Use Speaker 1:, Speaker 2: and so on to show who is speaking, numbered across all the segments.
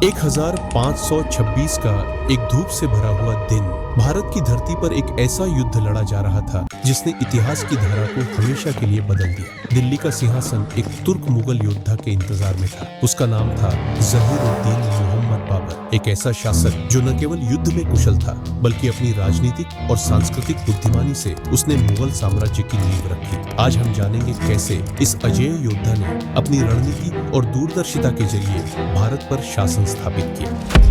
Speaker 1: 1526 का एक धूप से भरा हुआ दिन भारत की धरती पर एक ऐसा युद्ध लड़ा जा रहा था जिसने इतिहास की धारा को हमेशा के लिए बदल दिया। दिल्ली का सिंहासन एक तुर्क मुगल योद्धा के इंतजार में था। उसका नाम था जहीरुद्दीन मोहम्मद बाबर, एक ऐसा शासक जो न केवल युद्ध में कुशल था बल्कि अपनी राजनीतिक और सांस्कृतिक बुद्धिमानी से उसने मुगल साम्राज्य की नींव रखी। आज हम जानेंगे कैसे इस अजेय योद्धा ने अपनी रणनीति और दूरदर्शिता के जरिए भारत पर शासन स्थापित किया।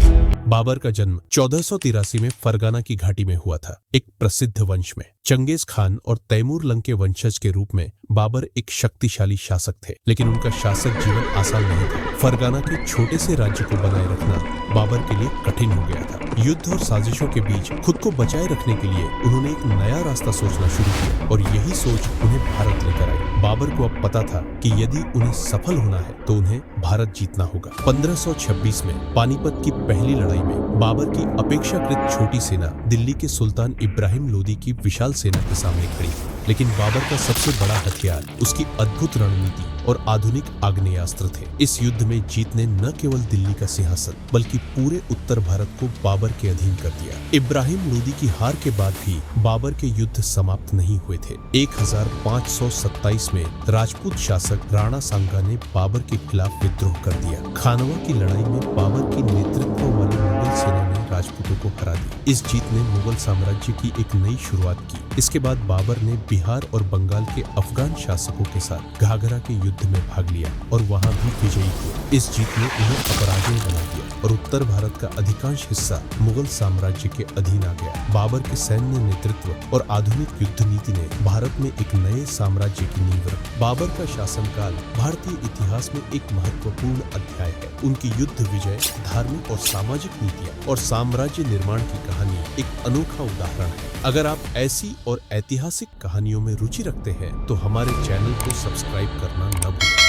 Speaker 1: बाबर का जन्म 1483 में फरगाना की घाटी में हुआ था। एक प्रसिद्ध वंश में चंगेज खान और तैमूर लंग के वंशज के रूप में बाबर एक शक्तिशाली शासक थे, लेकिन उनका शासक जीवन आसान नहीं था। फरगाना के छोटे से राज्य को बनाए रखना बाबर के लिए कठिन हो गया था। युद्ध और साजिशों के बीच खुद को बचाए रखने के लिए उन्होंने एक नया रास्ता सोचना शुरू किया और यही सोच उन्हें भारत लेकर आई। बाबर को अब पता था कि यदि उन्हें सफल होना है तो उन्हें भारत जीतना होगा। 1526 में पानीपत की पहली लड़ाई में बाबर की अपेक्षाकृत छोटी सेना दिल्ली के सुल्तान इब्राहिम लोदी की विशाल सेना के सामने खड़ी, लेकिन बाबर का सबसे बड़ा हथियार उसकी अद्भुत रणनीति और आधुनिक आग्नेयास्त्र थे। इस युद्ध में जीत ने न केवल दिल्ली का सिंहासन बल्कि पूरे उत्तर भारत को बाबर के अधीन कर दिया। इब्राहिम लोदी की हार के बाद भी बाबर के युद्ध समाप्त नहीं हुए थे। 1527 में राजपूत शासक राणा सांगा ने बाबर के खिलाफ विद्रोह कर दिया। खानवा की लड़ाई में बाबर की नेतृत्व वाली मुगल सेना ने राजपूतों को हरा दिया। इस जीत ने मुगल साम्राज्य की एक नई शुरुआत की। इसके बाद बाबर ने बिहार और बंगाल के अफगान शासकों के साथ घाघरा के युद्ध में भाग लिया और वहां भी विजयी हुए। इस जीत ने उन्हें अपराजय बना दिया और उत्तर भारत का अधिकांश हिस्सा मुगल साम्राज्य के अधीन आ गया। बाबर के सैन्य नेतृत्व और आधुनिक युद्ध नीति ने भारत में एक नए साम्राज्य की नींव रखी। बाबर का शासनकाल भारतीय इतिहास में एक महत्वपूर्ण अध्याय है। उनकी युद्ध विजय, धार्मिक और सामाजिक नीतियां और साम्राज्य निर्माण की कहानी एक अनोखा उदाहरण है। अगर आप ऐसी और ऐतिहासिक कहानियों में रुचि रखते हैं तो हमारे चैनल को सब्सक्राइब करना न भूलें।